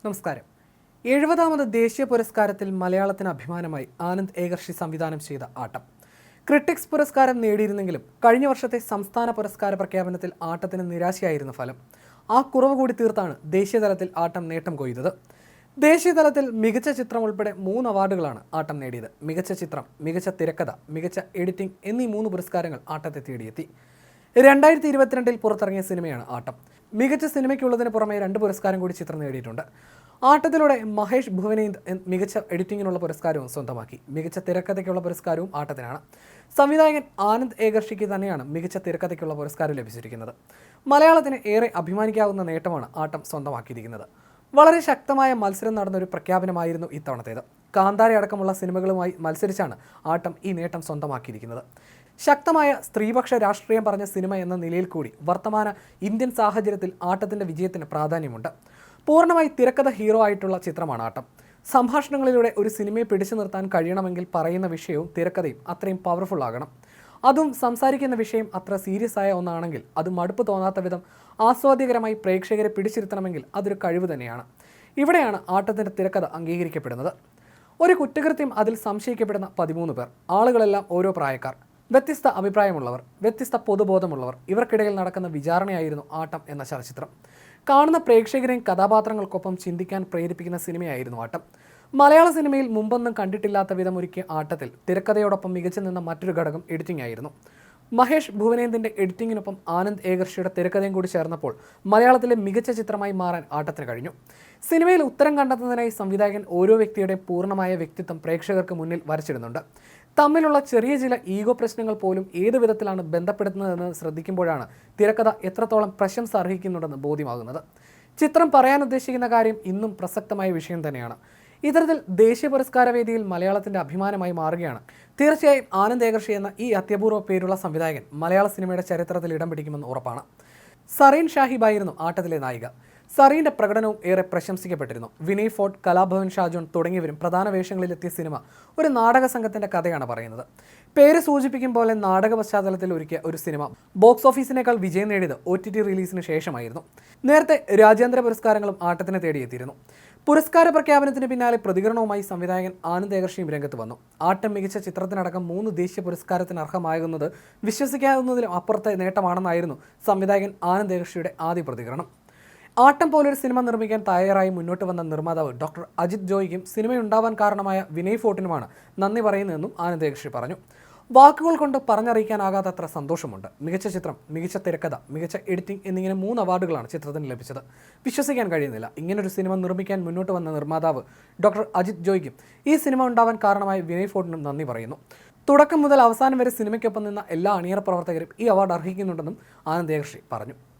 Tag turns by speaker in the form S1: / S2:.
S1: നമസ്കാരം. 70ാമത് ദേശീയ പുരസ്കാരത്തിൽ മലയാളത്തിന് അഭിമാനമായി ആനന്ദ് ഏകർഷി സംവിധാനം ചെയ്ത ആട്ടം. ക്രിട്ടിക്സ് പുരസ്കാരം നേടിയിരുന്നെങ്കിലും കഴിഞ്ഞ വർഷത്തെ സംസ്ഥാന പുരസ്കാര പ്രഖ്യാപനത്തിൽ ആട്ടത്തിന് നിരാശയായിരുന്നു ഫലം. ആ കുറവ് കൂടി തീർത്താണ് ദേശീയതലത്തിൽ ആട്ടം നേട്ടം കൊയ്തത്. ദേശീയതലത്തിൽ മികച്ച ചിത്രം ഉൾപ്പെടെ 3 അവാർഡുകളാണ് ആട്ടം നേടിയത്. മികച്ച ചിത്രം, മികച്ച തിരക്കഥ, മികച്ച എഡിറ്റിംഗ് എന്നീ 3 പുരസ്കാരങ്ങൾ ആട്ടത്തെ തേടിയെത്തി. 2022 പുറത്തിറങ്ങിയ സിനിമയാണ് ആട്ടം. മികച്ച സിനിമയ്ക്കുള്ളതിന് പുറമെ 2 പുരസ്കാരം കൂടി ചിത്രം നേടിയിട്ടുണ്ട്. ആട്ടത്തിലൂടെ മഹേഷ് ഭുവനേന്ദ് മികച്ച എഡിറ്റിങ്ങിനുള്ള പുരസ്കാരവും സ്വന്തമാക്കി. മികച്ച തിരക്കഥയ്ക്കുള്ള പുരസ്കാരവും ആട്ടത്തിനാണ്. സംവിധായകൻ ആനന്ദ് ഏകർഷിക്ക് തന്നെയാണ് മികച്ച തിരക്കഥയ്ക്കുള്ള പുരസ്കാരം ലഭിച്ചിരിക്കുന്നത്. മലയാളത്തിന് ഏറെ അഭിമാനിക്കാവുന്ന നേട്ടമാണ് ആട്ടം സ്വന്തമാക്കിയിരിക്കുന്നത്. വളരെ ശക്തമായ മത്സരം നടന്നൊരു പ്രഖ്യാപനമായിരുന്നു ഇത്തവണത്തേത്. കാന്താര അടക്കമുള്ള സിനിമകളുമായി മത്സരിച്ചാണ് ആട്ടം ഈ നേട്ടം സ്വന്തമാക്കിയിരിക്കുന്നത്. ശക്തമായ സ്ത്രീപക്ഷ രാഷ്ട്രീയം പറഞ്ഞ സിനിമ എന്ന നിലയിൽ കൂടി വർത്തമാന ഇന്ത്യൻ സാഹചര്യത്തിൽ ആട്ടത്തിൻ്റെ വിജയത്തിന് പ്രാധാന്യമുണ്ട്. പൂർണ്ണമായി തിരക്കഥ ഹീറോ ആയിട്ടുള്ള ചിത്രമാണ് ആട്ടം. സംഭാഷണങ്ങളിലൂടെ ഒരു സിനിമയെ പിടിച്ചു നിർത്താൻ കഴിയണമെങ്കിൽ പറയുന്ന വിഷയവും തിരക്കഥയും അത്രയും പവർഫുൾ ആകണം. അതും സംസാരിക്കുന്ന വിഷയം അത്ര സീരിയസ് ആയ ഒന്നാണെങ്കിൽ അത് മടുപ്പ് തോന്നാത്ത വിധം ആസ്വാദ്യകരമായി പ്രേക്ഷകരെ പിടിച്ചിരുത്തണമെങ്കിൽ അതൊരു കഴിവ് തന്നെയാണ്. ഇവിടെയാണ് ആട്ടത്തിൻ്റെ തിരക്കഥ അംഗീകരിക്കപ്പെടുന്നത്. ഒരു കുറ്റകൃത്യം അതിൽ സംശയിക്കപ്പെടുന്ന 13 പേർ, ആളുകളെല്ലാം ഓരോ പ്രായക്കാർ, വ്യത്യസ്ത അഭിപ്രായമുള്ളവർ, വ്യത്യസ്ത പൊതുബോധമുള്ളവർ, ഇവർക്കിടയിൽ നടക്കുന്ന വിചാരണയായിരുന്നു ആട്ടം എന്ന ചലച്ചിത്രം. കാണുന്ന പ്രേക്ഷകരെയും കഥാപാത്രങ്ങൾക്കൊപ്പം ചിന്തിക്കാൻ പ്രേരിപ്പിക്കുന്ന സിനിമയായിരുന്നു ആട്ടം. മലയാള സിനിമയിൽ മുമ്പൊന്നും കണ്ടിട്ടില്ലാത്ത വിധം ഒരുക്കിയ ആട്ടത്തിൽ തിരക്കഥയോടൊപ്പം മികച്ചു നിന്ന മറ്റൊരു ഘടകം എഡിറ്റിംഗ് ആയിരുന്നു. മഹേഷ് ഭുവനേന്ദിൻ്റെ എഡിറ്റിങ്ങിനൊപ്പം ആനന്ദ് ഏകർഷിയുടെ തിരക്കഥയും കൂടി ചേർന്നപ്പോൾ മലയാളത്തിലെ മികച്ച ചിത്രമായി മാറാൻ ആട്ടത്തിന് കഴിഞ്ഞു. സിനിമയിൽ ഉത്തരം കണ്ടെത്തുന്നതിനായി സംവിധായകൻ ഓരോ വ്യക്തിയുടെയും പൂർണ്ണമായ വ്യക്തിത്വം പ്രേക്ഷകർക്ക് മുന്നിൽ വരച്ചിടുന്നുണ്ട്. തമ്മിലുള്ള ചെറിയ ചില ഈഗോ പ്രശ്നങ്ങൾ പോലും ഏത് വിധത്തിലാണ് ബന്ധപ്പെടുത്തുന്നതെന്ന് ശ്രദ്ധിക്കുമ്പോഴാണ് തിരക്കഥ എത്രത്തോളം പ്രശംസ അർഹിക്കുന്നുണ്ടെന്ന് ബോധ്യമാകുന്നത്. ചിത്രം പറയാൻ ഉദ്ദേശിക്കുന്ന കാര്യം ഇന്നും പ്രസക്തമായ വിഷയം തന്നെയാണ്. ഇത്തരത്തിൽ ദേശീയ പുരസ്കാര വേദിയിൽ മലയാളത്തിൻ്റെ അഭിമാനമായി മാറുകയാണ്. തീർച്ചയായും ആനന്ദ് ഏകർഷി എന്ന ഈ അത്യപൂർവ പേരുള്ള സംവിധായകൻ മലയാള സിനിമയുടെ ചരിത്രത്തിൽ ഇടം പിടിക്കുമെന്ന് ഉറപ്പാണ്. സറീൻ ഷാഹിബായിരുന്നു ആട്ടത്തിലെ നായിക. സറീൻ്റെ പ്രകടനവും ഏറെ പ്രശംസിക്കപ്പെട്ടിരുന്നു. വിനയ് ഫോർട്ട്, കലാഭവൻ ഷാജോൺ തുടങ്ങിയവരും പ്രധാന വേഷങ്ങളിലെത്തിയ സിനിമ ഒരു നാടക സംഘത്തിൻ്റെ കഥയാണ് പറയുന്നത്. പേര് സൂചിപ്പിക്കും പോലെ നാടക പശ്ചാത്തലത്തിൽ ഒരുക്കിയ ഒരു സിനിമ ബോക്സ് ഓഫീസിനേക്കാൾ വിജയം നേടിയത് OTT റിലീസിന് ശേഷമായിരുന്നു. നേരത്തെ രാജ്യാന്തര പുരസ്കാരങ്ങളും ആട്ടത്തിന് തേടിയെത്തിയിരുന്നു. പുരസ്കാര പ്രഖ്യാപനത്തിന് പിന്നാലെ പ്രതികരണവുമായി സംവിധായകൻ ആനന്ദ് ഏകർഷിയും രംഗത്ത് വന്നു. ആട്ടം മികച്ച ചിത്രത്തിനടക്കം 3 ദേശീയ പുരസ്കാരത്തിന് അർഹമാകുന്നത് വിശ്വസിക്കാവുന്നതിലും അപ്പുറത്തെ നേട്ടമാണെന്നായിരുന്നു സംവിധായകൻ ആനന്ദ് ഏകർഷിയുടെ ആദ്യ പ്രതികരണം. ആട്ടം പോലൊരു സിനിമ നിർമ്മിക്കാൻ തയ്യാറായി മുന്നോട്ട് വന്ന നിർമ്മാതാവ് ഡോക്ടർ അജിത് ജോയിക്കും സിനിമയുണ്ടാവാൻ കാരണമായ വിനയ് ഫോർട്ടിനുമാണ് നന്ദി പറയുന്നതെന്നും ആനന്ദ് ഏകർഷി പറഞ്ഞു. വാക്കുകൾ കൊണ്ട് പറഞ്ഞറിയിക്കാനാകാത്തത്ര സന്തോഷമുണ്ട്. മികച്ച ചിത്രം, മികച്ച തിരക്കഥ, മികച്ച എഡിറ്റിംഗ് എന്നിങ്ങനെ 3 അവാർഡുകളാണ് ചിത്രത്തിന് ലഭിച്ചത്. വിശ്വസിക്കാൻ കഴിയുന്നില്ല. ഇങ്ങനൊരു സിനിമ നിർമ്മിക്കാൻ മുന്നോട്ട് വന്ന നിർമ്മാതാവ് ഡോക്ടർ അജിത് ജോയിക്കും ഈ സിനിമ ഉണ്ടാവാൻ കാരണമായ വിനയ് ഫോർട്ടിനും നന്ദി പറയുന്നു. തുടക്കം മുതൽ അവസാനം വരെ സിനിമയ്ക്കൊപ്പം നിന്ന എല്ലാ അണിയറ പ്രവർത്തകരും ഈ അവാർഡ് അർഹിക്കുന്നുണ്ടെന്നും ആനന്ദ് ഏകർഷി പറഞ്ഞു.